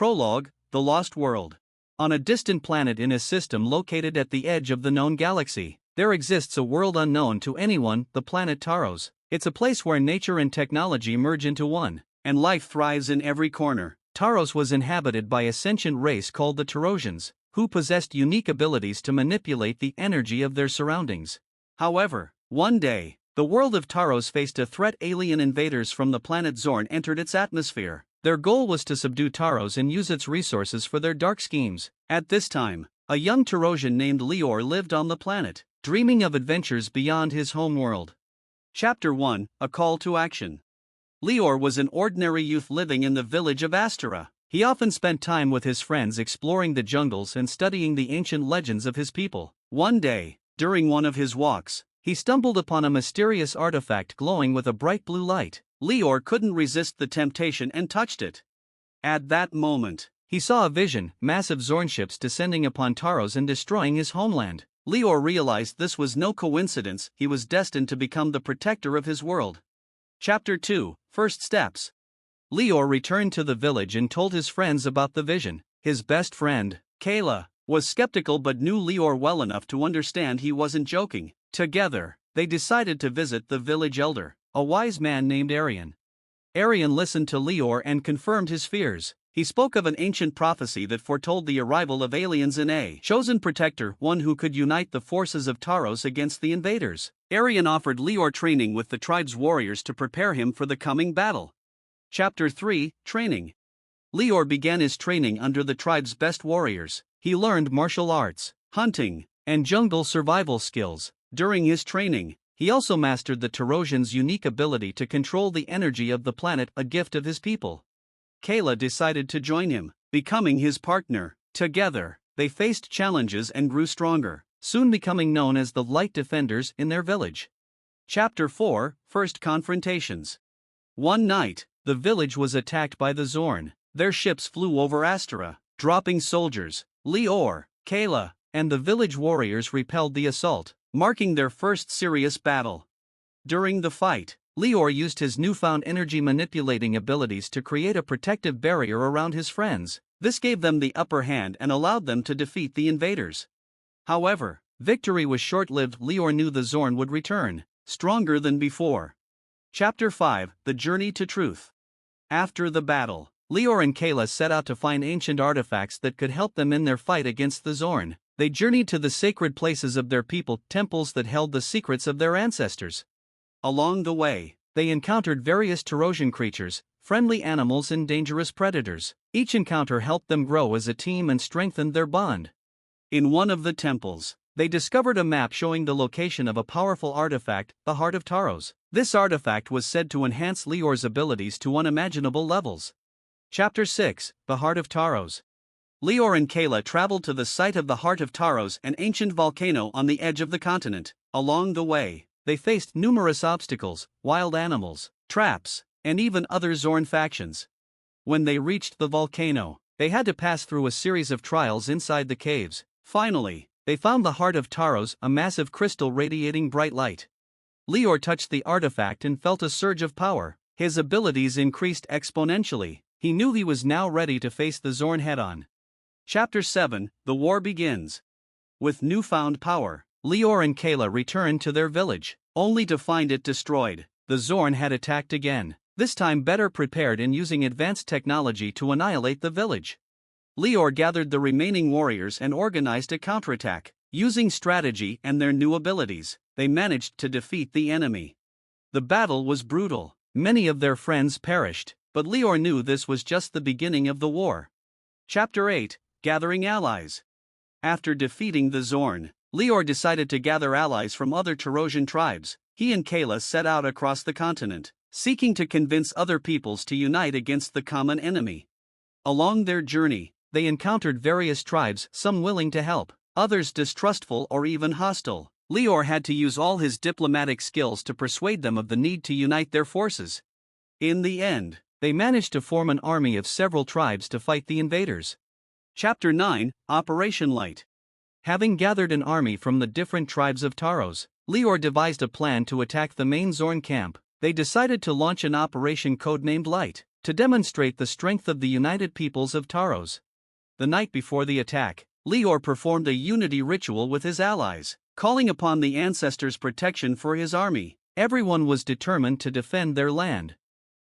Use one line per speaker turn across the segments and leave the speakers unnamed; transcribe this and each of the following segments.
Prologue: The Lost World. On a distant planet in a system located at the edge of the known galaxy, there exists a world unknown to anyone, the planet Taros. It's a place where nature and technology merge into one, and life thrives in every corner. Taros was inhabited by a sentient race called the Tarosians, who possessed unique abilities to manipulate the energy of their surroundings. However, one day, the world of Taros faced a threat. Alien invaders from the planet Zorn entered its atmosphere. Their goal was to subdue Taros and use its resources for their dark schemes. At this time, a young Tarosian named Lior lived on the planet, dreaming of adventures beyond his homeworld. Chapter 1: A Call to Action. Lior was an ordinary youth living in the village of Astera. He often spent time with his friends exploring the jungles and studying the ancient legends of his people. One day, during one of his walks, he stumbled upon a mysterious artifact glowing with a bright blue light. Lior couldn't resist the temptation and touched it. At that moment, he saw a vision: massive Zorn ships descending upon Taros and destroying his homeland. Lior realized this was no coincidence. He was destined to become the protector of his world. Chapter 2: First Steps. Lior returned to the village and told his friends about the vision. His best friend, Kayla, was skeptical but knew Lior well enough to understand he wasn't joking. Together, they decided to visit the village elder, a wise man named Arian. Arian listened to Lior and confirmed his fears. He spoke of an ancient prophecy that foretold the arrival of aliens in a chosen protector, one who could unite the forces of Taros against the invaders. Arian offered Lior training with the tribe's warriors to prepare him for the coming battle. Chapter 3: Training. Lior began his training under the tribe's best warriors. He learned martial arts, hunting, and jungle survival skills. During his training, he also mastered the Tarosians' unique ability to control the energy of the planet, a gift of his people. Kayla decided to join him, becoming his partner. Together, they faced challenges and grew stronger, soon becoming known as the Light Defenders in their village. Chapter 4: First Confrontations. One night, the village was attacked by the Zorn. Their ships flew over Astera, dropping soldiers. Lior, Kayla, and the village warriors repelled the assault, marking their first serious battle. During the fight, Lior used his newfound energy manipulating abilities to create a protective barrier around his friends. This gave them the upper hand and allowed them to defeat the invaders. However, victory was short-lived. Lior knew the Zorn would return, stronger than before. Chapter 5: The Journey to Truth. After the battle, Lior and Kayla set out to find ancient artifacts that could help them in their fight against the Zorn. They journeyed to the sacred places of their people, temples that held the secrets of their ancestors. Along the way, they encountered various Tarosian creatures, friendly animals and dangerous predators. Each encounter helped them grow as a team and strengthened their bond. In one of the temples, they discovered a map showing the location of a powerful artifact, the Heart of Taros. This artifact was said to enhance Lior's abilities to unimaginable levels. Chapter 6: The Heart of Taros. Lior and Kayla traveled to the site of the Heart of Taros, an ancient volcano on the edge of the continent. Along the way, they faced numerous obstacles: wild animals, traps, and even other Zorn factions. When they reached the volcano, they had to pass through a series of trials inside the caves. Finally, they found the Heart of Taros, a massive crystal radiating bright light. Lior touched the artifact and felt a surge of power. His abilities increased exponentially. He knew he was now ready to face the Zorn head-on. Chapter 7: The War Begins. With newfound power, Lior and Kayla returned to their village, only to find it destroyed. The Zorn had attacked again, this time better prepared and using advanced technology to annihilate the village. Lior gathered the remaining warriors and organized a counterattack. Using strategy and their new abilities, they managed to defeat the enemy. The battle was brutal. Many of their friends perished, but Lior knew this was just the beginning of the war. Chapter 8: Gathering Allies. After defeating the Zorn, Lior decided to gather allies from other Tarosian tribes. He and Kayla set out across the continent, seeking to convince other peoples to unite against the common enemy. Along their journey, they encountered various tribes, some willing to help, others distrustful or even hostile. Lior had to use all his diplomatic skills to persuade them of the need to unite their forces. In the end, they managed to form an army of several tribes to fight the invaders. Chapter 9: Operation Light. Having gathered an army from the different tribes of Taros, Lior devised a plan to attack the main Zorn camp. They decided to launch an operation codenamed Light. to demonstrate the strength of the united peoples of Taros. The night before the attack, Lior performed a unity ritual with his allies, calling upon the ancestors' protection for his army. Everyone was determined to defend their land.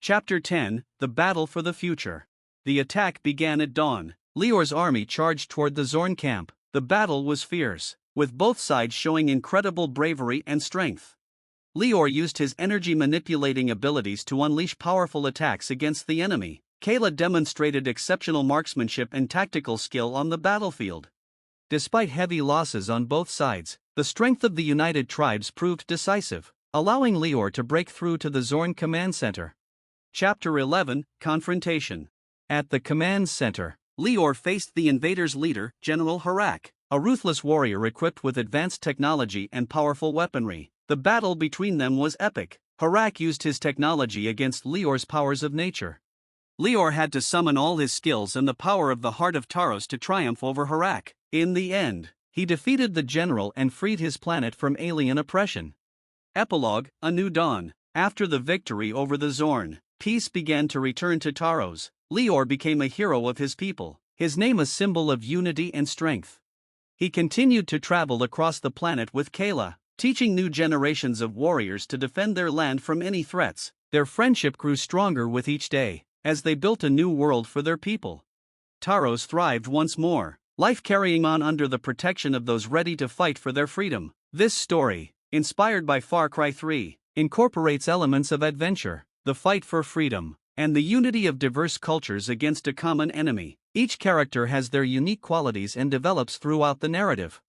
Chapter 10: The Battle for the Future. The attack began at dawn. Lior's army charged toward the Zorn camp. The battle was fierce, with both sides showing incredible bravery and strength. Lior used his energy-manipulating abilities to unleash powerful attacks against the enemy. Kayla demonstrated exceptional marksmanship and tactical skill on the battlefield. Despite heavy losses on both sides, the strength of the united tribes proved decisive, allowing Lior to break through to the Zorn command center. Chapter 11: Confrontation. At the command center, Lior faced the invaders' leader, General Kharak, a ruthless warrior equipped with advanced technology and powerful weaponry. The battle between them was epic. Kharak used his technology against Lior's powers of nature. Lior had to summon all his skills and the power of the heart of Taros to triumph over Kharak. In the end, he defeated the general and freed his planet from alien oppression. Epilogue: A New Dawn. After the victory over the Zorn, peace began to return to Taros. Lior became a hero of his people, his name a symbol of unity and strength. He continued to travel across the planet with Kayla, teaching new generations of warriors to defend their land from any threats. Their friendship grew stronger with each day, as they built a new world for their people. Taros thrived once more, life carrying on under the protection of those ready to fight for their freedom. This story, inspired by Far Cry 3, incorporates elements of adventure, the fight for freedom, and the unity of diverse cultures against a common enemy. Each character has their unique qualities and develops throughout the narrative.